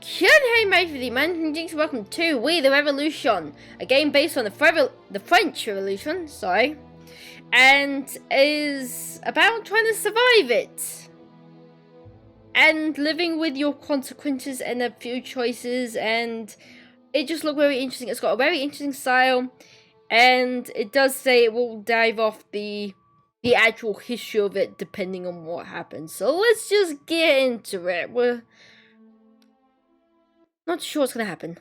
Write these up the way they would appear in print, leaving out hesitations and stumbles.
Hey mate, for the man from Jinx, welcome to TheRevolution, a game based on the French Revolution, and is about trying to survive it, and living with your consequences and a few choices, and it just looked very interesting. It's got a very interesting style, and it does say it will dive off the actual history of it depending on what happens. So let's just get into it. We're not sure what's gonna happen.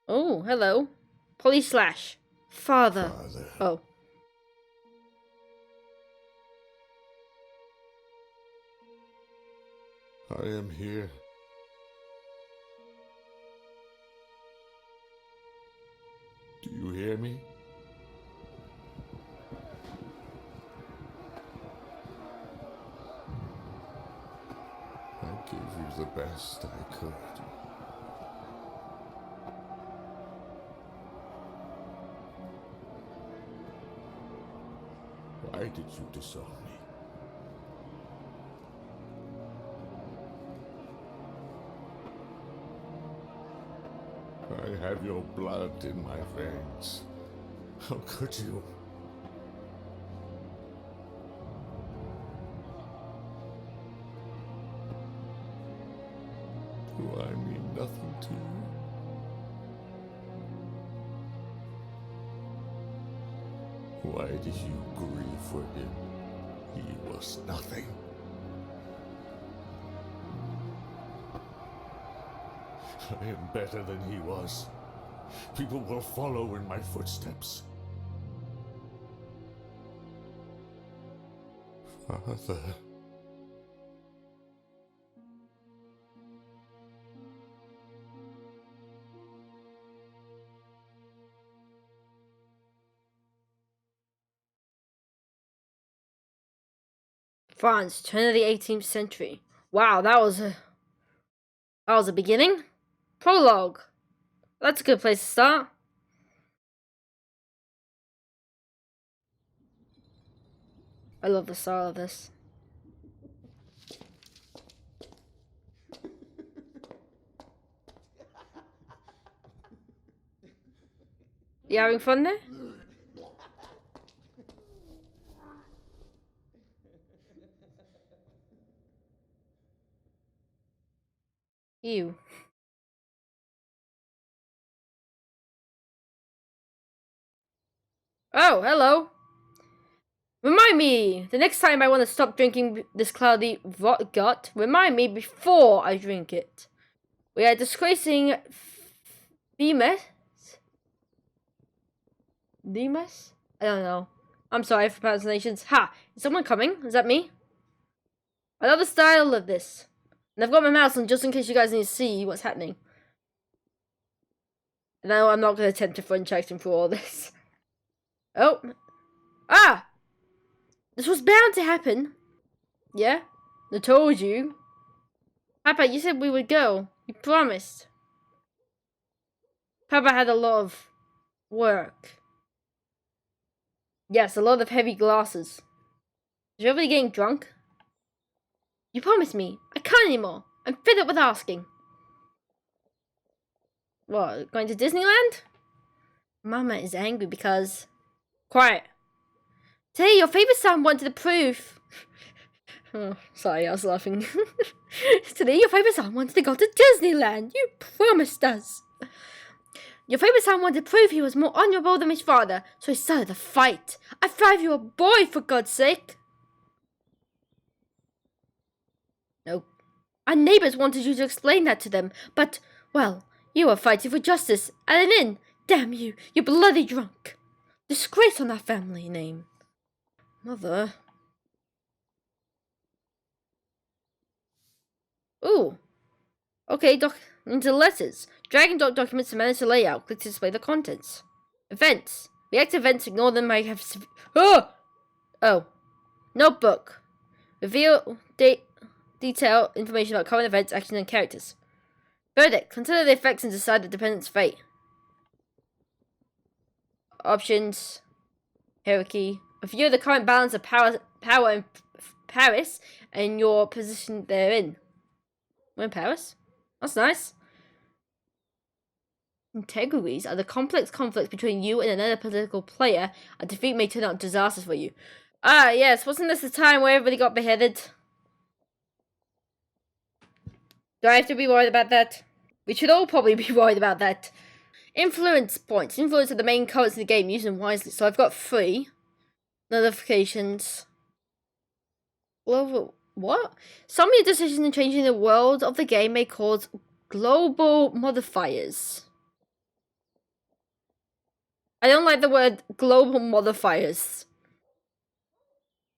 Oh, hello. Polyslash. Father. Oh. I am here. Do you hear me? I gave you the best I could. Why did you disown me? I have your blood in my veins. How could you? Do I mean nothing to you? Why did you grieve for him? He was nothing. I am better than he was. People will follow in my footsteps. Father. France, turn of the 18th century. Wow, that was a beginning. Prologue. That's a good place to start. I love the style of this. You having fun there? Ew. Oh, hello. Remind me, the next time I want to stop drinking this cloudy gut, remind me before I drink it. We are disgracing Demas? Demas? I don't know. I'm sorry for pronunciations. Ha! Is someone coming? Is that me? I love the style of this. And I've got my mouse on just in case you guys need to see what's happening. No, I'm not going to attempt to French accent through all this. Oh. Ah! This was bound to happen. Yeah? I told you. Papa, you said we would go. You promised. Papa had a lot of work. Yes, a lot of heavy glasses. Is everybody getting drunk? You promised me. I can't anymore. I'm fed up with asking. What, going to Disneyland? Mama is angry because... Quiet. Today, your favorite son wanted to prove... Oh, sorry, I was laughing. Today, your favorite son wanted to go to Disneyland. You promised us. Your favorite son wanted to prove he was more honorable than his father, so he started a fight. A 5-year-old boy, for God's sake. No. Our neighbors wanted you to explain that to them, but, well, you were fighting for justice at an inn. Damn you, you bloody drunk. Disgrace on our family name. Mother. Ooh. Okay, into letters. Drag and drop documents to manage the layout. Click to display the contents. Events. React events, ignore them. I have... Oh. Notebook. Reveal detail information about current events, actions, and characters. Verdict. Consider the effects and decide the dependent's fate. Options. Hierarchy. Review the current balance of power and Paris and your position therein. We're in Paris? That's nice. Integrities are the complex conflicts between you and another political player. A defeat may turn out disastrous for you. Ah, yes. Wasn't this the time where everybody got beheaded? Do I have to be worried about that? We should all probably be worried about that. Influence points. Influence are the main cards in the game. Use them wisely. So I've got 3. Notifications. Global. What? Some of your decisions in changing the world of the game may cause global modifiers. I don't like the word global modifiers.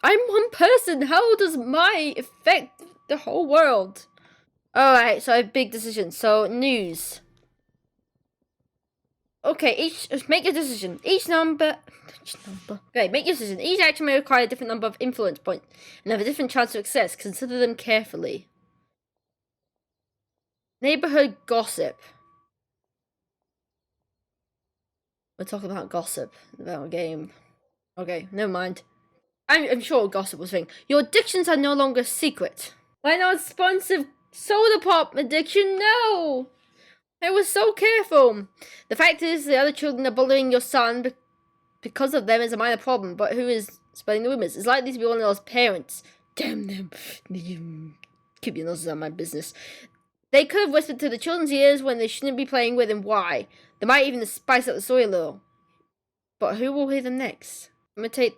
I'm one person. How does my affect the whole world? Alright, so I have big decisions. So, news. Okay, make your decision. Each number. Okay, make your decision. Each action may require a different number of influence points and have a different chance of success. Consider them carefully. Neighborhood gossip. We're talking about gossip about a game. Okay, never mind. I'm sure gossip was a thing. Your addictions are no longer secret. Why not sponsor soda pop addiction? No! I was so careful. The fact is, the other children are bullying your son because of them is a minor problem, but who is spreading the rumors? It's likely to be one of those parents. Damn them. Keep your noses out of my business. They could have whispered to the children's ears when they shouldn't be playing with, and why. They might even spice up the story a little. But who will hear them next? Imitate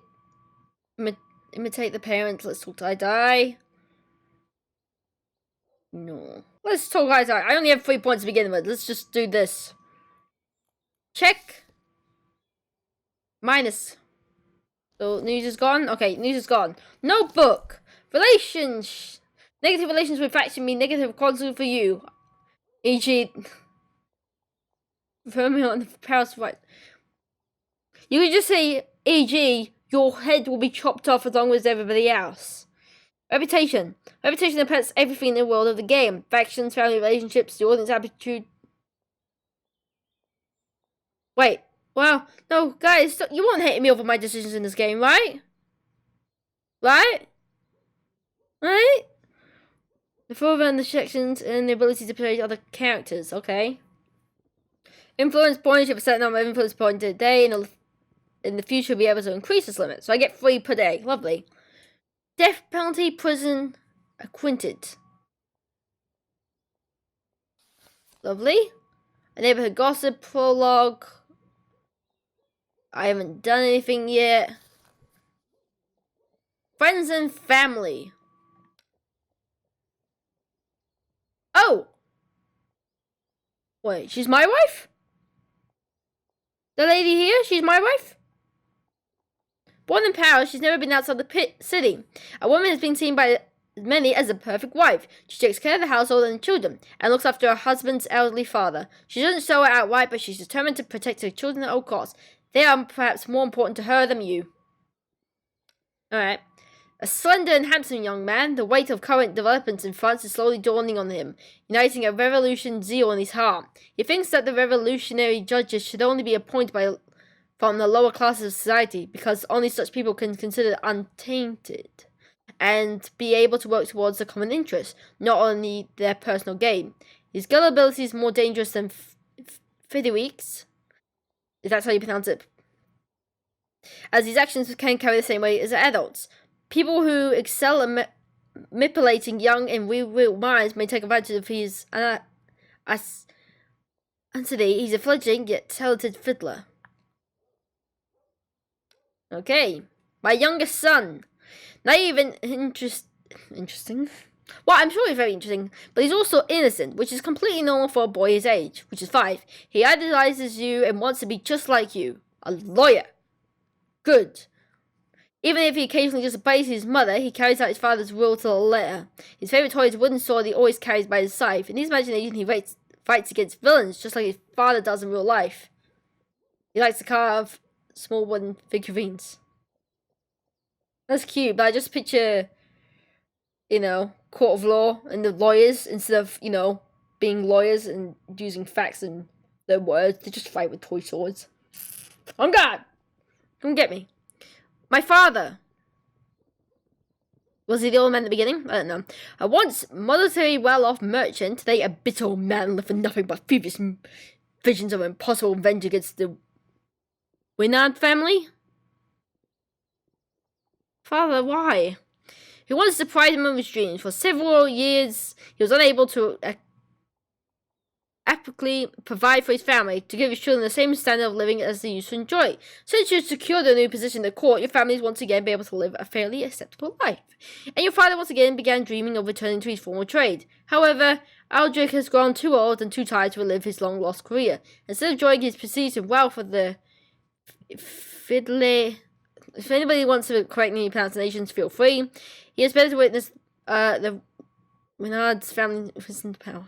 the parents. Let's talk till I die. No. Let's talk till I die. I only have 3 points to begin with. Let's just do this. Check. Minus. So, news is gone? Okay, news is gone. Notebook. Relations. Negative relations with faction mean negative consequences for you. E.g. Romeo on the Paris right. You can just say, e.g. your head will be chopped off along with everybody else. Reputation. Reputation affects everything in the world of the game. Factions, family relationships, the audience attitude. Wait. Wow. No, guys, you won't hate me over my decisions in this game, right? Right? Right? The further in the sections and the ability to play other characters, okay? Influence points, you have a certain number of influence points a day, and in the future you'll be able to increase this limit. So I get 3 per day. Lovely. Death penalty, prison, acquitted. Lovely. A neighborhood gossip, prologue. I haven't done anything yet. Friends and family. Oh! Wait, she's my wife? The lady here, she's my wife? Born in Paris, she's never been outside the city. A woman has been seen by many as a perfect wife. She takes care of the household and children, and looks after her husband's elderly father. She doesn't show it outright, but she's determined to protect her children at all costs. They are perhaps more important to her than you. Alright. A slender and handsome young man, the weight of current developments in France is slowly dawning on him, uniting a revolution zeal in his heart. He thinks that the revolutionary judges should only be appointed from the lower classes of society, because only such people can consider untainted, and be able to work towards the common interest, not only their personal gain. His gullibility is more dangerous than Frederick's, if that's how you pronounce it, as his actions can carry the same weight as adults. People who excel at manipulating young and real minds may take advantage of his today he's a fledgling yet talented fiddler. Okay, my youngest son. Not even interesting. Well, I'm sure he's very interesting, but he's also innocent, which is completely normal for a boy his age, which is 5. He idolizes you and wants to be just like you. A lawyer. Good. Even if he occasionally disobeys his mother, he carries out his father's will to the letter. His favorite toy is a wooden sword he always carries by his side. In his imagination, he fights against villains, just like his father does in real life. He likes to carve small wooden figurines. That's cute, but I just picture, court of law and the lawyers, instead of, being lawyers and using facts and their words, they just fight with toy swords. Oh God! Come get me. My father. Was he the old man at the beginning? I don't know. A once moderately well-off merchant, today a bitter old man living nothing but previous visions of impossible revenge against the Winard family? Father, why? He wanted to pride him of his dreams. For several years, he was unable to adequately provide for his family, to give his children the same standard of living as they used to enjoy. Since you secured a new position in the court, your family is once again be able to live a fairly acceptable life. And your father once again began dreaming of returning to his former trade. However, Aldrich has grown too old and too tired to relive his long-lost career. Instead of enjoying his pursuit of wealth for the fiddly... If anybody wants to correct me pronunciations, feel free. He has better to witness the Renard's family was in the power.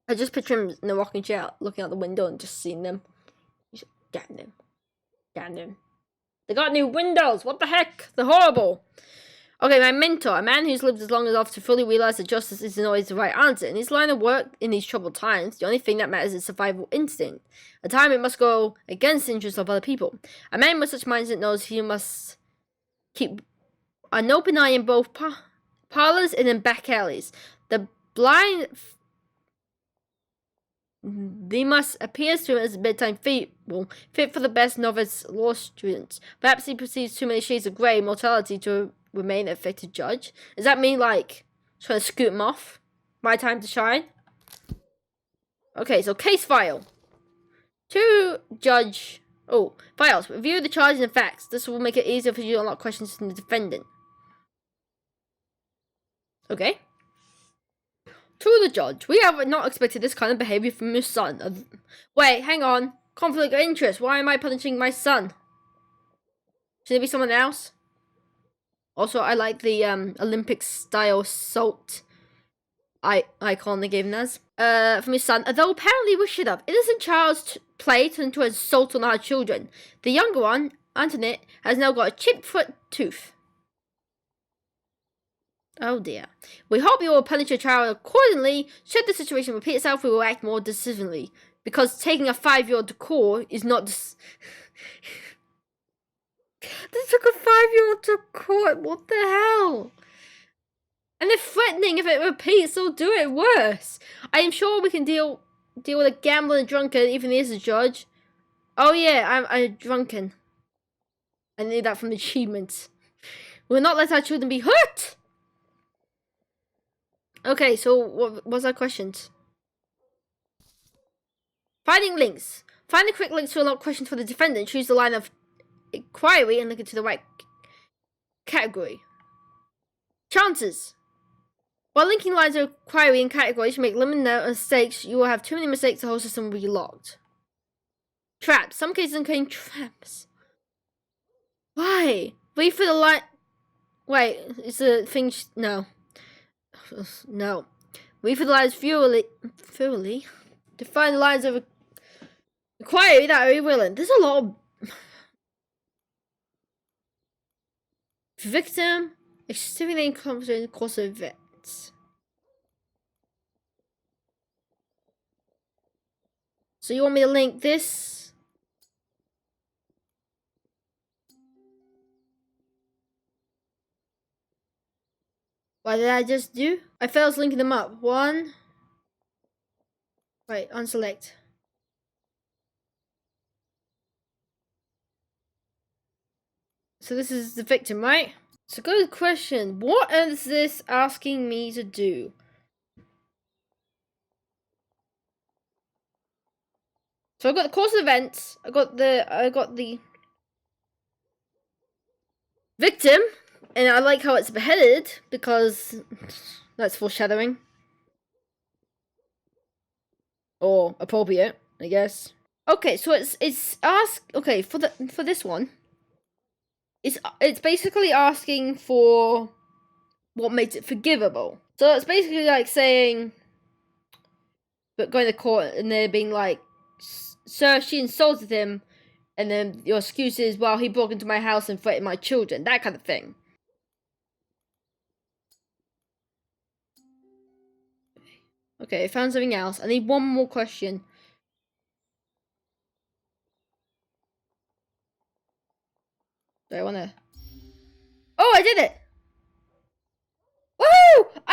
I just picture him in the rocking chair, looking out the window and just seeing them. Damn them. Damn them. They got new windows! What the heck? They're horrible! Okay, my mentor, a man who's lived as long enough to fully realize that justice isn't always the right answer. In his line of work, in these troubled times, the only thing that matters is survival instinct. At times, it must go against the interests of other people. A man with such mindset knows he must keep an open eye in both parlors and in back alleys. The blind... They must appears to him as a bedtime fable, fit for the best novice law students. Perhaps he perceives too many shades of grey mortality to remain an effective judge. Does that mean, like, trying to scoot him off? My time to shine? Okay, so case file. To judge... Oh, files. Review the charges and facts. This will make it easier for you to unlock questions from the defendant. Okay. To the judge, we have not expected this kind of behavior from your son. Wait, hang on. Conflict of interest. Why am I punishing my son? Should it be someone else? Also, I like the Olympic-style salt icon they gave him as. From his son, although apparently we should have. Innocent child's play turned into assault on our children. The younger one, Antoinette, has now got a chipped front tooth. Oh dear. We hope you will punish your child accordingly. Should the situation repeat itself, we will act more decisively. Because taking a 5-year-old to court is not... They took a 5-year-old to court. What the hell? And they're threatening if it repeats, they'll do it worse. I am sure we can deal with a gambler and drunkard, even he is a judge. Oh yeah, I'm drunken. I need that from the achievements. We will not let our children be hurt. Okay, so what was our questions? Finding links. Find the correct links to unlock questions for the defendant. Choose the line of inquiry and link it to the right category. Chances. While linking lines of inquiry and categories to make limited mistakes, you will have too many mistakes, the whole system will be locked. Traps. Some cases contain traps. Why? Wait for the line. Wait, is the thing. No. No. Wait for the lines thoroughly. To find the lines of inquiry that are irrelevant. There's a lot of. Victim. Exterminating conflict in the course of events. So you want me to link this? What did I just do? I failed linking them up. One. Right, unselect. So this is the victim, right? So good question. What is this asking me to do? So I got the course of events. I got the victim, and I like how it's beheaded because that's foreshadowing. Or appropriate, I guess. Okay, so it's okay, for this one. It's basically asking for what makes it forgivable. So it's basically like saying, but going to court and they're being like, sir, she insulted him, and then your excuse is, well, he broke into my house and threatened my children, that kind of thing. Okay, I found something else. I need one more question. Do I wanna... Oh, I did it!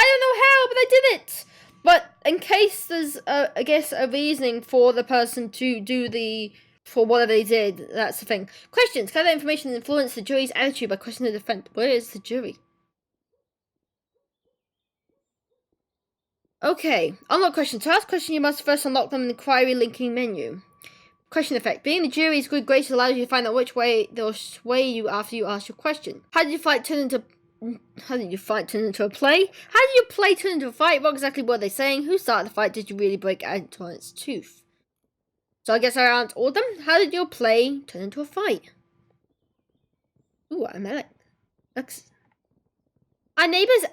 don't know how, but I did it. But in case there's, I guess, a reasoning for the person to do for whatever they did, that's the thing. Questions. Can that information influence the jury's attitude by questioning the defense? Where is the jury? Okay. Unlock question. To ask question, you must first unlock them in the inquiry linking menu. Question effect. Being the jury's good grace allows you to find out which way they'll sway you after you ask your question. How did your fight turn into a play? How did your play turn into a fight? What exactly were they saying? Who started the fight? Did you really break Antoinette's tooth? So I guess I answered all of them. How did your play turn into a fight? Ooh, I met it. Our neighbours,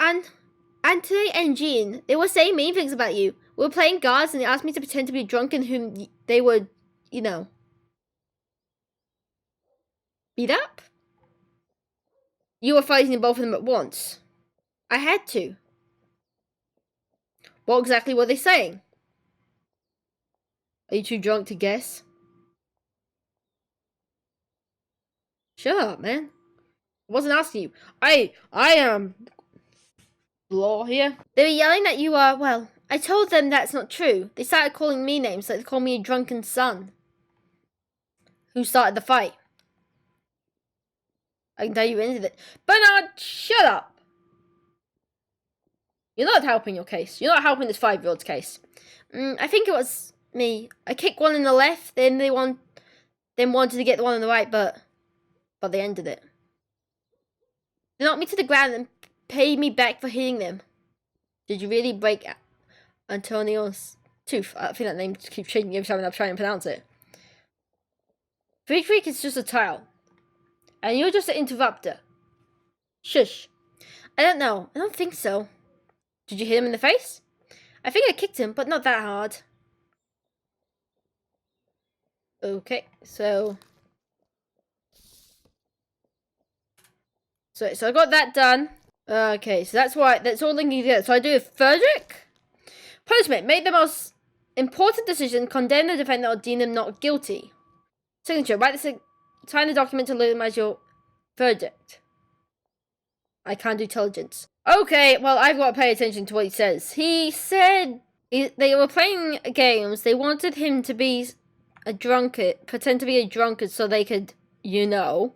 Anthony and Jean, they were saying mean things about you. We were playing guards and they asked me to pretend to be drunk and whom they would, you know, beat up. You were fighting both of them at once. I had to. What exactly were they saying? Are you too drunk to guess? Shut up, man. I wasn't asking you. I am law here. They were yelling that you are, well, I told them that's not true. They started calling me names, like they called me a drunken son. Who started the fight? I can tell you ended it. Bernard, shut up! You're not helping your case. You're not helping this 5-year-old's case. I think it was me. I kicked one in the left, then they wanted to get the one on the right, but they ended it. They knocked me to the ground and paid me back for hitting them. Did you really break Antonio's tooth? I think that name keeps changing every time I'm trying to pronounce it. Freak is just a tile. And you're just an interrupter. Shush. I don't know. I don't think so. Did you hit him in the face? I think I kicked him, but not that hard. Okay, so I got that done. Okay, so that's all linking together. So I do Frederick. Punishment. Make the most important decision. Condemn the defendant or deem them not guilty. Signature. Sign the document to legitimize your verdict. I can't do intelligence. Okay, well, I've got to pay attention to what he says. He said they were playing games. They wanted him to be a drunkard, pretend to be a drunkard so they could, you know.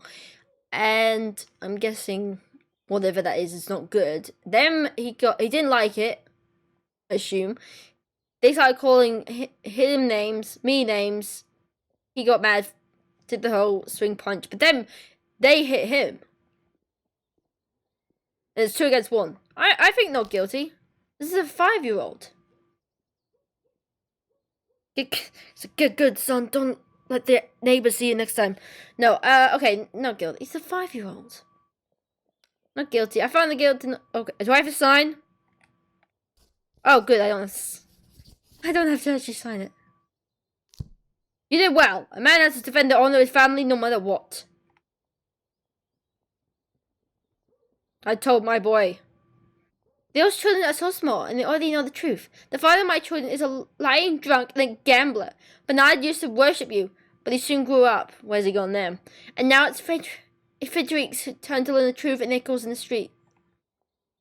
And I'm guessing whatever that is not good. Then he didn't like it, I assume. They started calling him names, me names. He got mad, did the whole swing punch. But then they hit him. And it's 2 against 1. I think not guilty. This is a 5-year-old. It's a good son. Don't let the neighbors see you next time. No, okay, not guilty. It's a 5-year-old. Not guilty. I found the guilty. Okay, do I have to sign? Oh, good. I don't have to actually sign it. You did well. A man has to defend the honor of his family no matter what. I told my boy. Those children are so small and they already know the truth. The father of my children is a lying drunk and a gambler. Bernard used to worship you, but he soon grew up. Where's he gone now? And now it's Frederick's turn to learn the truth and echoes in the street.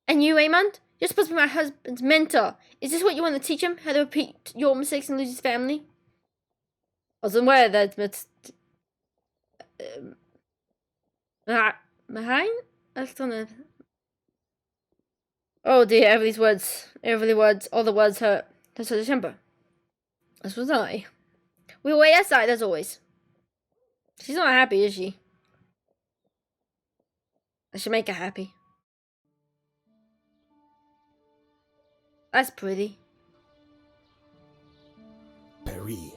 And you, Raymond? You're supposed to be my husband's mentor. Is this what you want to teach him? How to repeat your mistakes and lose his family? I was aware that, but... Behind? I don't know. Oh dear, all the words hurt. That's her temper. As was I. We were way outside as always. She's not happy, is she? I should make her happy. That's pretty. Paris.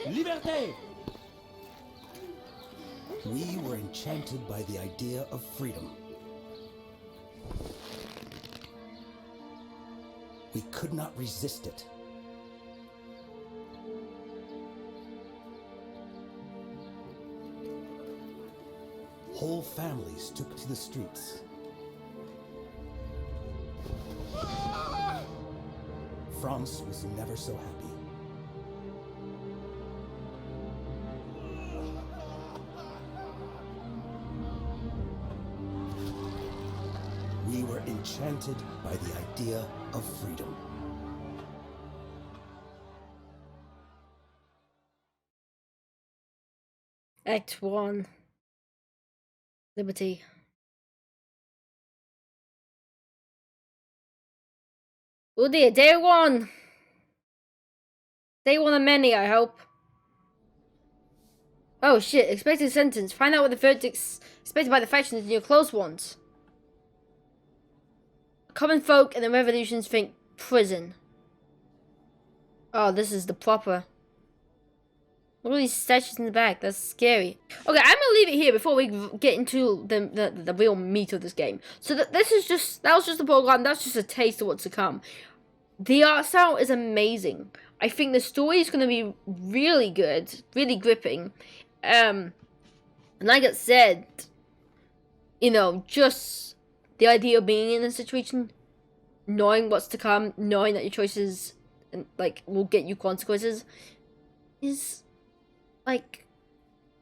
Liberté! We were enchanted by the idea of freedom. We could not resist it. Whole families took to the streets. France was never so happy. were enchanted by the idea of freedom. Act 1. Liberty. Oh dear, day 1. Day 1 of many, I hope. Oh shit, expected sentence. Find out what the verdict's expected by the factions and your close ones. Common folk and the revolutions think prison. Oh, this is the proper. Look at these statues in the back. That's scary. Okay, I'm gonna leave it here before we get into the real meat of this game. So that was just the program. That's just a taste of what's to come. The art style is amazing. I think the story is gonna be really good, really gripping. And like I said, you know, just the idea of being in a situation, knowing what's to come, knowing that your choices like will get you consequences, is like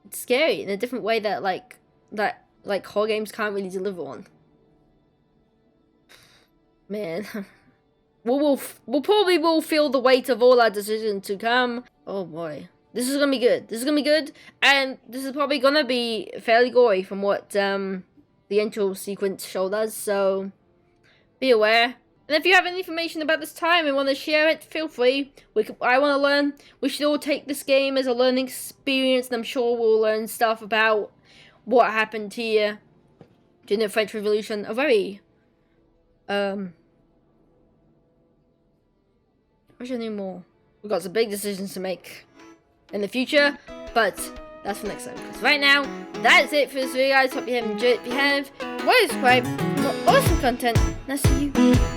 it's scary in a different way that horror games can't really deliver on. Man, we'll probably feel the weight of all our decisions to come. Oh boy, this is gonna be good. This is gonna be good, and this is probably gonna be fairly gory from what the intro sequence showed us. So be aware. And if you have any information about this time and want to share it, feel free. I want to learn. We should all take this game as a learning experience, and I'm sure we'll learn stuff about what happened here during the French Revolution. A very, I wish I knew more. We've got some big decisions to make in the future, but that's for next time. Because right now, that's it for this video, guys. Hope you have enjoyed it. If you have, subscribe for more awesome content. And I'll see you in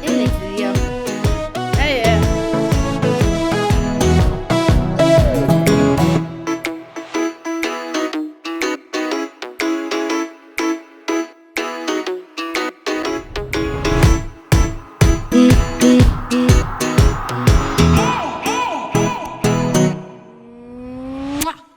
the next video. Oh yeah.